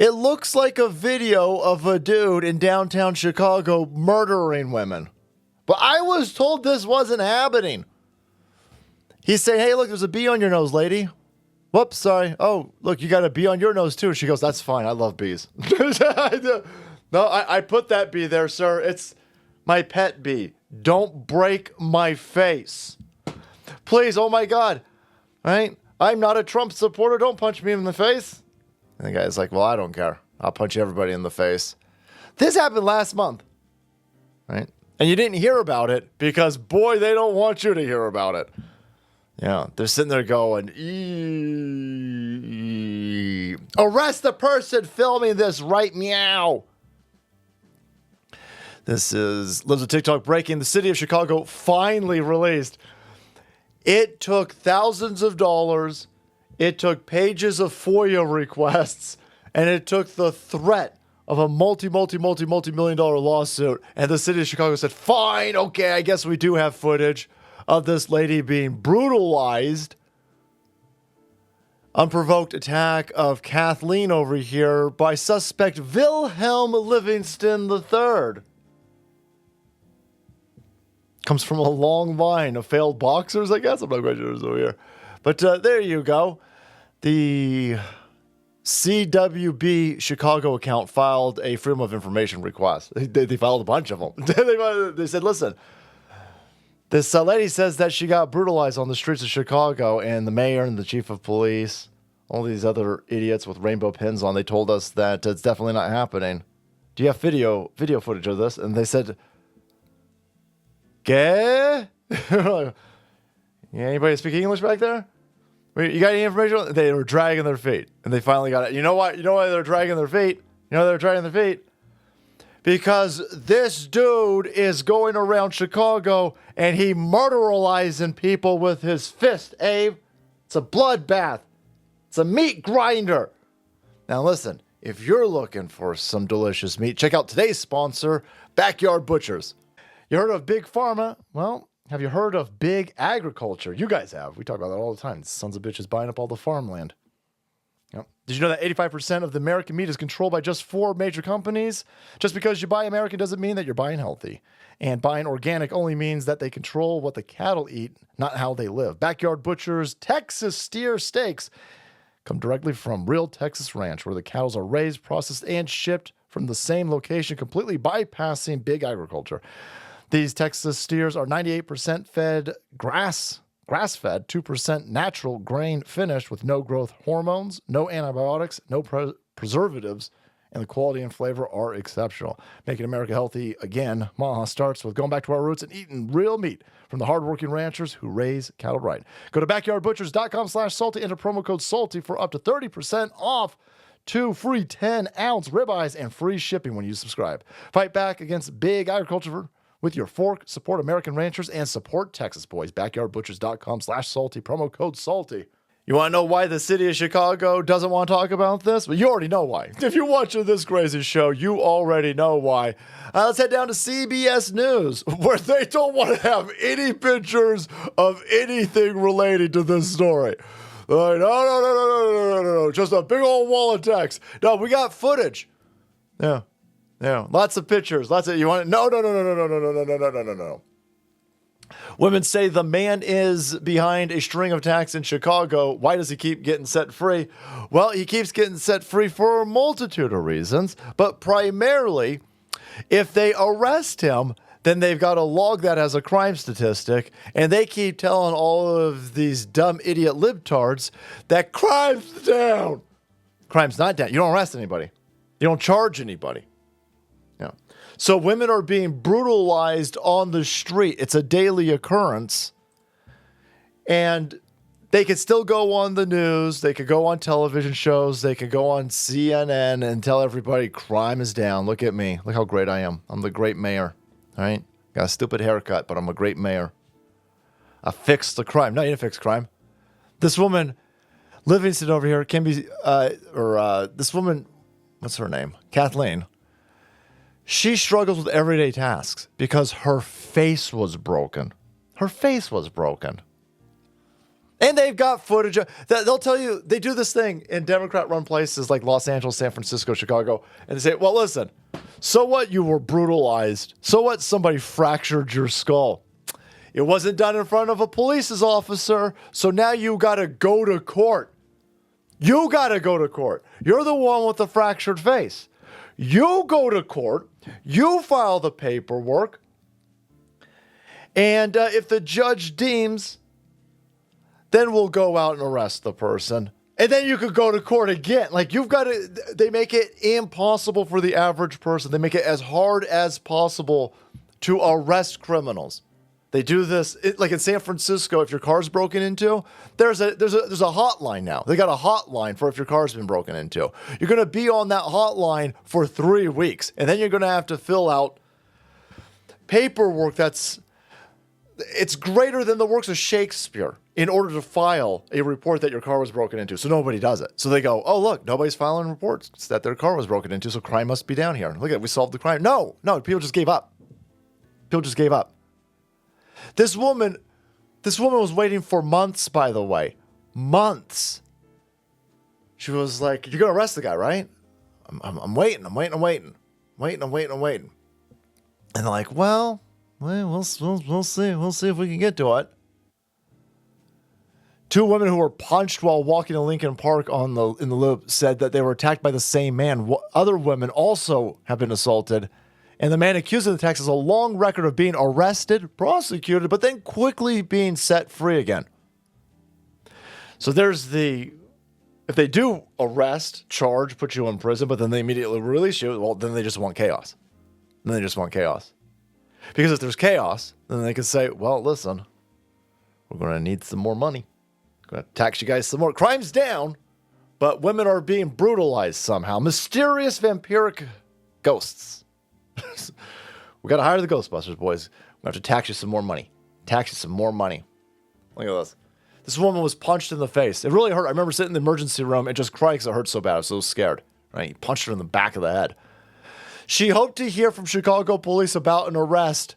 It looks like a video of a dude in downtown Chicago murdering women. But I was told this wasn't happening. He's saying, hey, look, there's a bee on your nose, lady. Whoops, sorry. Oh, look, you got a bee on your nose, too. She goes, that's fine. I love bees. No, I put that bee there, sir. It's my pet bee. Don't break my face. Please, oh, my God. Right? I'm not a Trump supporter. Don't punch me in the face. And the guy's like, well, I don't care. I'll punch everybody in the face. This happened last month. Right? And you didn't hear about it because, boy, they don't want you to hear about it. Yeah, they're sitting there going, arrest the person filming this right meow. This is Lives of TikTok breaking. The city of Chicago finally released. It took thousands of dollars. It took pages of FOIA requests. And it took the threat of a multi-million-dollar lawsuit. And the city of Chicago said, fine, okay, I guess we do have footage of this lady being brutalized. Unprovoked attack of Kathleen over here by suspect Wilhelm Livingston III. Comes from a long line of failed boxers, I guess. I'm not quite sure who's over here. But there you go. The CWB Chicago account filed a Freedom of Information request. They filed a bunch of them. They said, listen, this lady says that she got brutalized on the streets of Chicago, and the mayor and the chief of police, all these other idiots with rainbow pins on, they told us that it's definitely not happening. Do you have video footage of this? And they said, "Gay? Yeah, anybody speak English back there? You got any information?" They were dragging their feet, and they finally got it. You know what? You know why they're dragging their feet? You know why they're dragging their feet? Because this dude is going around Chicago and he murderizing people with his fist, Abe. It's a bloodbath. It's a meat grinder. Now listen, if you're looking for some delicious meat, check out today's sponsor, Backyard Butchers. You heard of Big Pharma? Well, have you heard of Big Agriculture? You guys have. We talk about that all the time. Sons of bitches buying up all the farmland. Yep. Did you know that 85% of the American meat is controlled by just 4 major companies? Just because you buy American doesn't mean that you're buying healthy. And buying organic only means that they control what the cattle eat, not how they live. Backyard Butchers Texas steer steaks come directly from real Texas ranch, where the cattle are raised, processed, and shipped from the same location, completely bypassing big agriculture. These Texas steers are 98% fed grass-fed, 2% natural grain finished with no growth hormones, no antibiotics, no preservatives, and the quality and flavor are exceptional. Making America healthy again, Maha starts with going back to our roots and eating real meat from the hardworking ranchers who raise cattle right. Go to backyardbutchers.com/salty, enter promo code SALTY for up to 30% off 2 free 10-ounce ribeyes and free shipping when you subscribe. Fight back against big agriculture with your fork. Support American ranchers and support Texas boys. Backyardbutchers.com/salty, promo code SALTY. You want to know why the city of Chicago doesn't want to talk about this? Well, you already know why. If you're watching this crazy show, you already know why. Let's head down to CBS News, where they don't want to have any pictures of anything related to this story. Like, no, just a big old wall of text. No, we got footage. Yeah, lots of pictures. You want it? No. Women say the man is behind a string of attacks in Chicago. Why does he keep getting set free? Well, he keeps getting set free for a multitude of reasons, but primarily, if they arrest him, then they've got a log that has a crime statistic, and they keep telling all of these dumb idiot libtards that crime's down. Crime's not down. You don't arrest anybody. You don't charge anybody. So women are being brutalized on the street. It's a daily occurrence. And they could still go on the news. They could go on television shows. They could go on CNN and tell everybody crime is down. Look at me. Look how great I am. I'm the great mayor. All right? Got a stupid haircut, but I'm a great mayor. I fixed the crime. No, you didn't fix crime. This woman, Livingston over here, can be, this woman, what's her name? Kathleen. She struggles with everyday tasks because her face was broken. Her face was broken. And they've got footage. They'll tell you, they do this thing in Democrat-run places like Los Angeles, San Francisco, Chicago, and they say, well, listen, so what you were brutalized? So what somebody fractured your skull? It wasn't done in front of a police officer, so now you got to go to court. You got to go to court. You're the one with the fractured face. You go to court. You file the paperwork. And if the judge deems, then we'll go out and arrest the person. And then you could go to court again. Like, you've got to, they make it impossible for the average person. They make it as hard as possible to arrest criminals. They do this, like in San Francisco, if your car's broken into, there's a hotline now. They got a hotline for if your car's been broken into. You're going to be on that hotline for 3 weeks. And then you're going to have to fill out paperwork it's greater than the works of Shakespeare in order to file a report that your car was broken into. So nobody does it. So they go, oh, look, nobody's filing reports that their car was broken into, so crime must be down here. Look at it, we solved the crime. No, people just gave up. People just gave up. This woman was waiting for months, by the way. Months. She was like, you're going to arrest the guy, right? I'm waiting. And they're like, well, we'll see. We'll see if we can get to it. 2 women who were punched while walking in Lincoln Park in the Loop said that they were attacked by the same man. Other women also have been assaulted. And the man accused of the attacks has a long record of being arrested, prosecuted, but then quickly being set free again. So there's if they do arrest, charge, put you in prison, but then they immediately release you, well, then they just want chaos. Because if there's chaos, then they can say, well, listen, we're going to need some more money. We're going to tax you guys some more. Crime's down, but women are being brutalized somehow. Mysterious vampiric ghosts. We got to hire the Ghostbusters, boys. We have to tax you some more money. Look at this. This woman was punched in the face. It really hurt. I remember sitting in the emergency room and just crying because it hurt so bad. I was so scared. Right? He punched her in the back of the head. She hoped to hear from Chicago police about an arrest,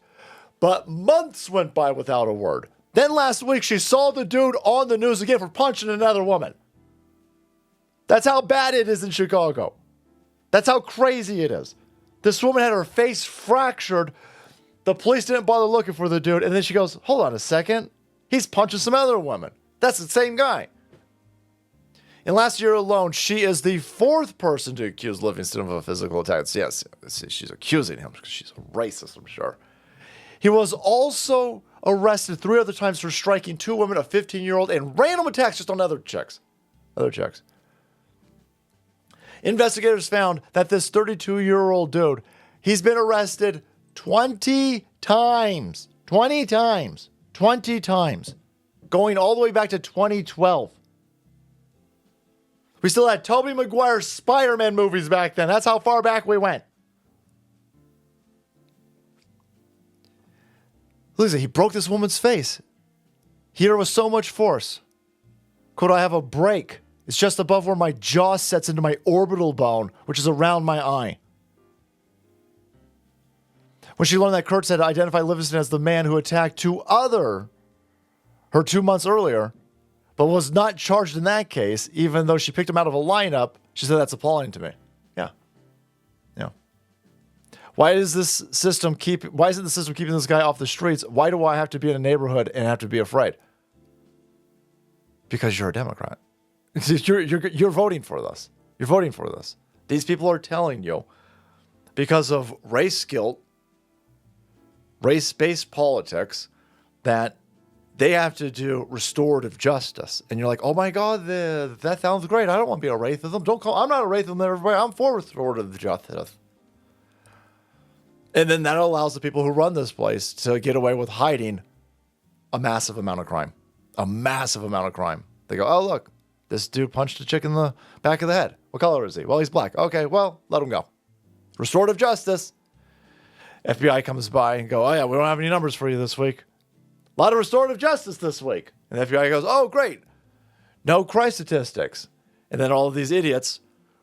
but months went by without a word. Then last week, she saw the dude on the news again for punching another woman. That's how bad it is in Chicago. That's how crazy it is. This woman had her face fractured. The police didn't bother looking for the dude. And then she goes, hold on a second. He's punching some other women. That's the same guy. In last year alone, she is the 4th person to accuse Livingston of a physical attack. Yes, she's accusing him because she's a racist, I'm sure. He was also arrested 3 other times for striking 2 women, a 15-year-old, and random attacks just on other chicks. Investigators found that this 32-year-old dude, he's been arrested 20 times. 20 times. Going all the way back to 2012. We still had Tobey Maguire's Spider-Man movies back then. That's how far back we went. Listen, he broke this woman's face. He hit her with so much force. Could I have a break? It's just above where my jaw sets into my orbital bone, which is around my eye. When she learned that Kurtz had identified Livingston as the man who attacked her 2 months earlier, but was not charged in that case, even though she picked him out of a lineup, she said, that's appalling to me. Yeah. Why isn't the system keeping this guy off the streets? Why do I have to be in a neighborhood and have to be afraid? Because you're a Democrat. You're voting for this. You're voting for this. These people are telling you, because of race guilt, race-based politics, that they have to do restorative justice. And you're like, oh my God, that sounds great. I don't want to be a racism. I'm not a racism, everybody. I'm for restorative justice. And then that allows the people who run this place to get away with hiding a massive amount of crime. They go, oh, look, this dude punched a chick in the back of the head. What color is he? Well, he's black. Okay, well, let him go. Restorative justice. FBI comes by and go, oh yeah, we don't have any numbers for you this week. A lot of restorative justice this week. And the FBI goes, oh, great. No crime statistics. And then all of these idiots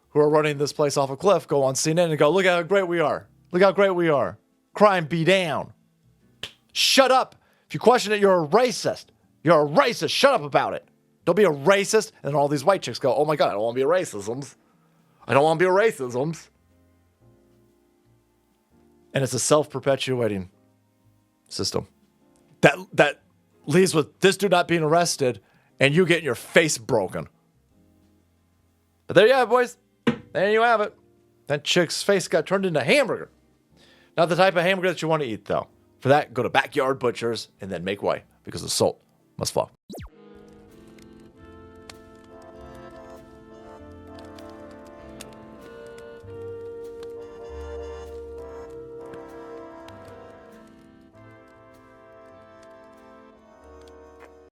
who are running this place off a cliff go on CNN and go, look how great we are. Look how great we are. Crime be down. Shut up. If you question it, you're a racist. You're a racist. Shut up about it. Don't be a racist. And then all these white chicks go, oh my God, I don't want to be a racisms. I don't want to be a racisms. And it's a self-perpetuating system that leads with this dude not being arrested and you getting your face broken. But there you have it, boys. There you have it. That chick's face got turned into a hamburger. Not the type of hamburger that you want to eat, though. For that, go to Backyard Butchers and then make way, because the salt must fall.